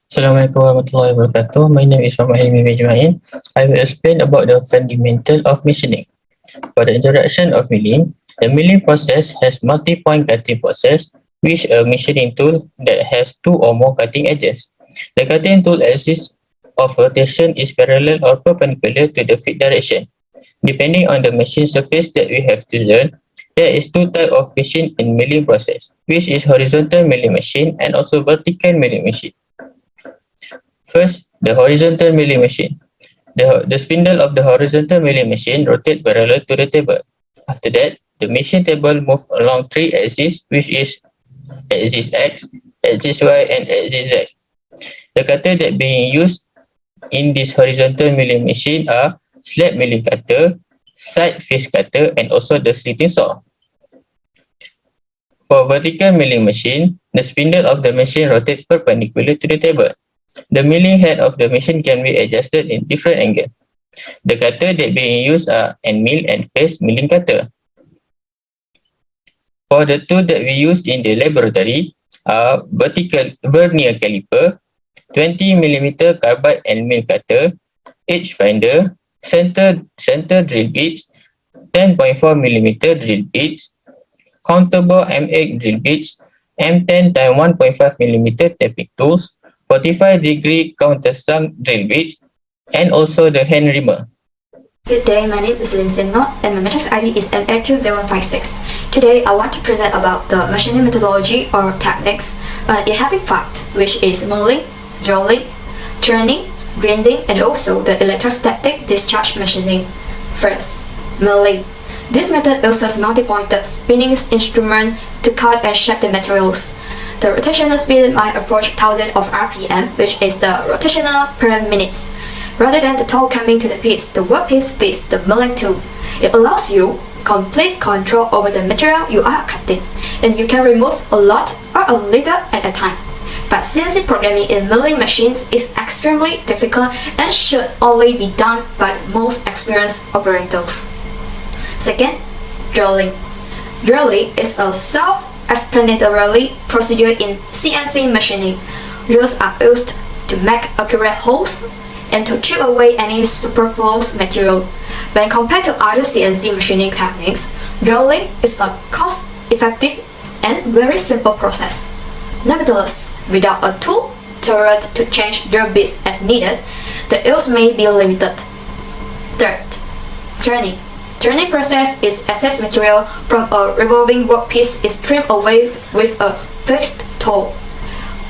Assalamualaikum warahmatullahi wabarakatuh. My name is Muhammad JEMAIN. I will explain about the fundamental of machining. For the introduction of milling, the milling process has multi-point cutting process, which a machining tool that has two or more cutting edges. The cutting tool axis of rotation is parallel or perpendicular to the feed direction. Depending on the machine surface that we have chosen, there is two types of machine in milling process, which is horizontal milling machine and also vertical milling machine. First, the horizontal milling machine. The spindle of the horizontal milling machine rotates parallel to the table. After that, the machine table moves along three axes, which is axis X, axis Y, and axis Z. The cutter that being used in this horizontal milling machine are slab milling cutter, side face cutter, and also the slitting saw. For vertical milling machine, the spindle of the machine rotates perpendicular to the table. The milling head of the machine can be adjusted in different angles. The cutter that being used are end mill and face milling cutter. For the tool that we use in the laboratory are vertical vernier caliper, 20 mm carbide end mill cutter, edge finder, center drill bits, 10.4 mm drill bits, countable M8 drill bits, M10 x 1.5 mm tapping tools, 45-degree countersunk drill bits, and also the hand reamer. Good day, my name is LIM XIAN NGO and my matrix ID is MA2056. Today I want to present about the machining methodology or techniques in having parts, which is milling, drilling, turning, grinding, and also the electrostatic discharge machining. First, milling. This method uses multi-pointed spinning instrument to cut and shape the materials. The rotational speed might approach 1000 of RPM, which is the rotational per minute. Rather than the tool coming to the piece, the workpiece fits the milling tool. It allows you complete control over the material you are cutting, and you can remove a lot or a little at a time. But CNC programming in milling machines is extremely difficult and should only be done by most experienced operators. Second, drilling. Drilling is a self-explanatory procedure in CNC machining. Drills are used to make accurate holes and to chip away any superfluous material. When compared to other CNC machining techniques, drilling is a cost-effective and very simple process. Nevertheless, without a tool turret to change drill bits as needed, the use may be limited. Third, turning. Turning process is excess material from a revolving workpiece is trimmed away with a fixed tool.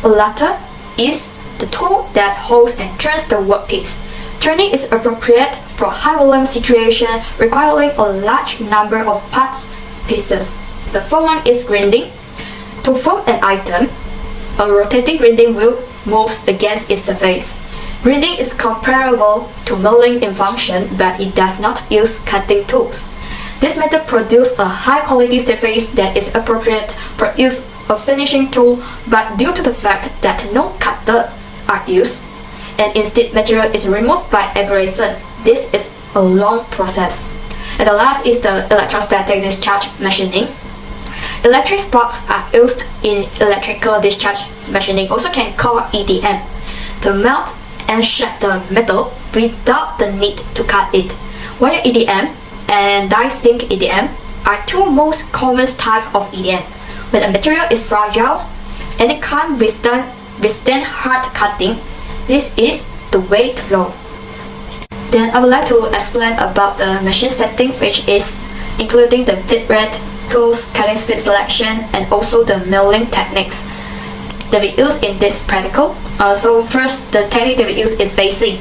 The latter is the tool that holds and turns the workpiece. Turning is appropriate for high-volume situation requiring a large number of parts pieces. The fourth one is grinding. To form an item, a rotating grinding wheel moves against its surface. Grinding is comparable to milling in function, but it does not use cutting tools. This method produces a high-quality surface that is appropriate for use of finishing tool, but due to the fact that no cutter are used, and instead material is removed by abrasion, this is a long process. And the last is the electrostatic discharge machining. Electric sparks are used in electrical discharge machining, also can call EDM, to melt and shape the metal without the need to cut it. Wire EDM and die sink EDM are two most common types of EDM. When a material is fragile and it can't withstand hard cutting, this is the way to go. Then I would like to explain about the machine setting, which is including the feed rate, tools, cutting speed selection, and also the milling techniques that we use in this practical. So first, the technique that we use is facing.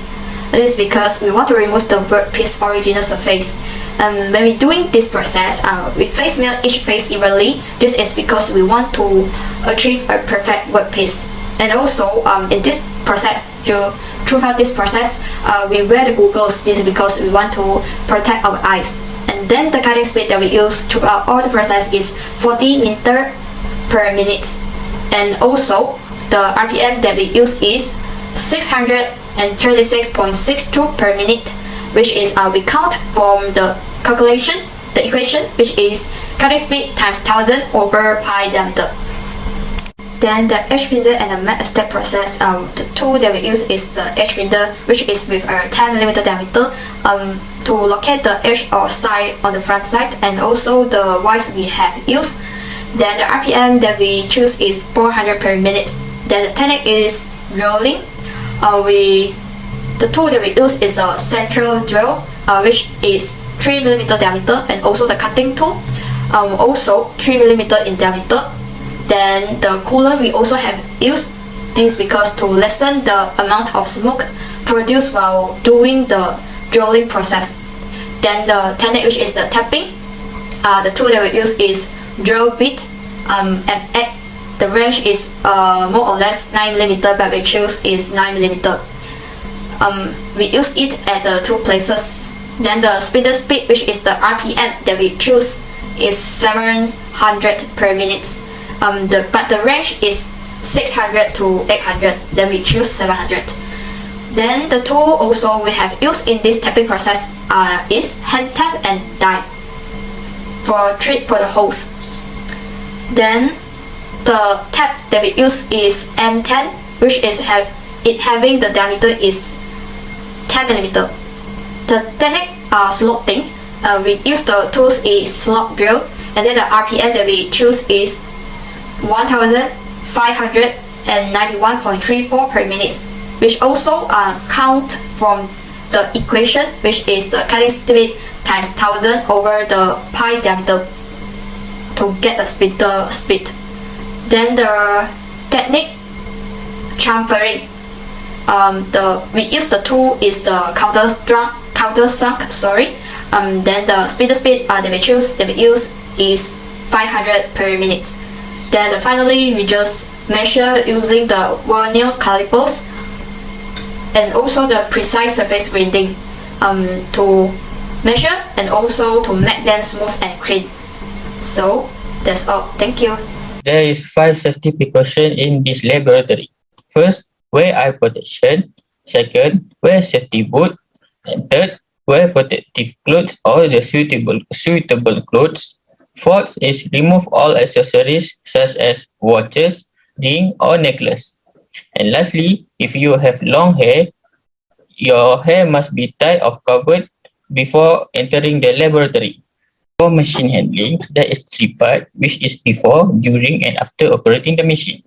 That is because we want to remove the workpiece original surface. When we're doing this process, we face mill each face evenly. This is because we want to achieve a perfect workpiece. And also, in this process, throughout this process, we wear the goggles. This is because we want to protect our eyes. And then the cutting speed that we use throughout all the process is 40 meters per minute. And also, the RPM that we use is 636.62 per minute, which is we count from the calculation, the equation, which is cutting speed times 1000 over pi diameter. Then the edge binder and the mat step process, the tool that we use is the edge binder, which is with a 10mm diameter to locate the edge or side on the front side, and also the wires we have used. Then the RPM that we choose is 400 per minute. Then the technique is drilling. The tool that we use is a central drill, which is 3mm diameter, and also the cutting tool, also 3mm in diameter. Then the cooler we also have used this because to lessen the amount of smoke produced while doing the drilling process. Then the technique, which is the tapping, the tool that we use is drill bit, and the range is more or less 9mm, but we choose is 9mm. We use it at the two places. Then the spindle speed, which is the RPM that we choose, is 700 per minute. But the range is 600 to 800, then we choose 700. Then the tool also we have used in this tapping process is hand tap and die for the holes. Then the tap that we use is M10, which is having the diameter is 10mm. The technique slotting, we use the tools is slot drill, and then the RPM that we choose is 1591.34 per minute, which also count from the equation, which is the cutting speed times 1000 over the pi diameter to get the spindle speed. Then the technique chamfering, we use the tool is the countersunk. Then the spindle speed that we use is 500 per minute. Then finally we just measure using the vernier calipers and also the precise surface grinding to measure and also to make them smooth and clean. So that's all. Thank you. There is 5 safety precautions in this laboratory. First, wear eye protection. Second, wear safety boot. And third, wear protective clothes or the suitable clothes. Fourth is remove all accessories such as watches, ring or necklace. And lastly, if you have long hair, your hair must be tied or covered before entering the laboratory. For machine handling, there is 3 parts, which is before, during and after operating the machine.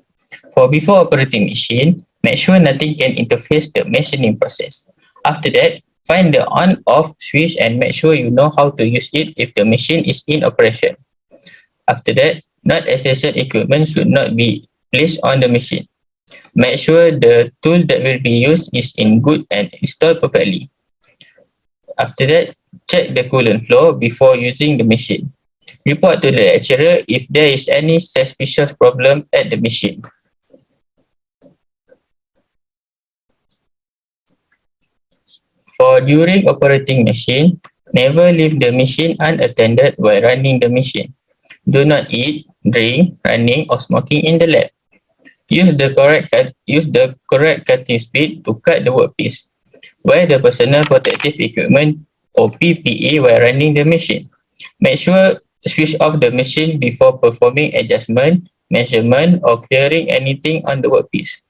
For before operating machine, make sure nothing can interface the machining process. After that, find the on-off switch and make sure you know how to use it if the machine is in operation. After that, not essential equipment should not be placed on the machine. Make sure the tool that will be used is in good and installed perfectly. After that, check the coolant flow before using the machine. Report to the lecturer if there is any suspicious problem at the machine. For during operating machine, never leave the machine unattended while running the machine. Do not eat, drink, running or smoking in the lab. Use the correct cutting speed to cut the workpiece. Wear the personal protective equipment or PPE while running the machine. Make sure switch off the machine before performing adjustment, measurement or clearing anything on the workpiece.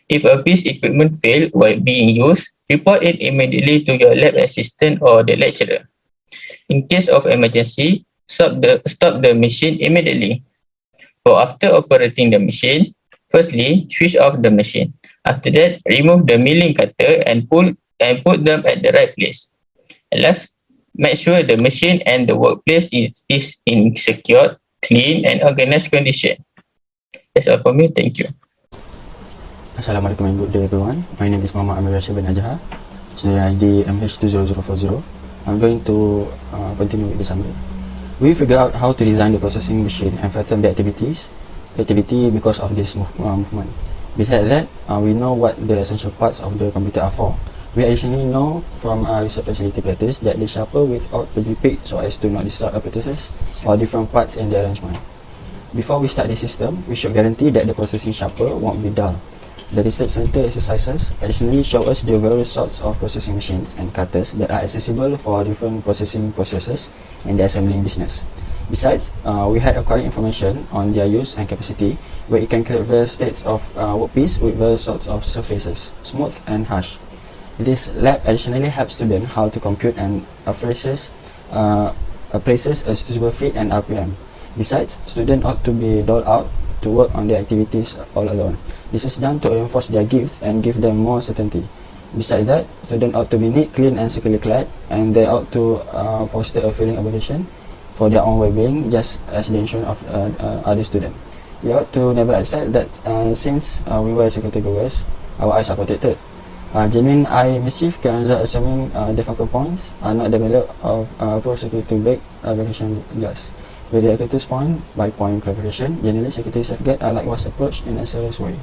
If a piece equipment fails while being used, report it immediately to your lab assistant or the lecturer. In case of emergency, stop the machine immediately. For after operating the machine, firstly, switch off the machine. After that, remove the milling cutter and put them at the right place. And last, make sure the machine and the workplace is in secure, clean and organized condition. That's all for me. Thank you. Assalamualaikum and good day everyone. My name is Muhammad bin AJHAR, student ID MH20040. I'm going to continue with the summary. We figure out how to design the processing machine and fathom the activity because of this movement. Besides that, we know what the essential parts of the computer are for. We actually know from our research facility practice that the sharper without to be picked so as to not disrupt apparatus or different parts in the arrangement. Before we start the system, we should guarantee that the processing sharper won't be dull. The research center exercises additionally show us the various sorts of processing machines and cutters that are accessible for different processing processes in the assembling business. Besides, we had acquired information on their use and capacity, where it can create various states of workpiece with various sorts of surfaces, smooth and harsh. This lab additionally helps students how to compute and appraises a suitable fit and RPM. Besides, students ought to be doled out to work on their activities all alone. This is done to reinforce their gifts and give them more certainty. Besides that, students ought to be neat, clean and securely clad, and they ought to foster a feeling of obligation for their own well-being, just as the insurance of other students. We ought to never accept that since we wear security goggles, our eyes are protected. Genuine eye mischief can result assuming the focal points are not developed of pro-security break verification glass. With the accuracy point by point clarification, generally security safeguards are likewise approached in a serious way.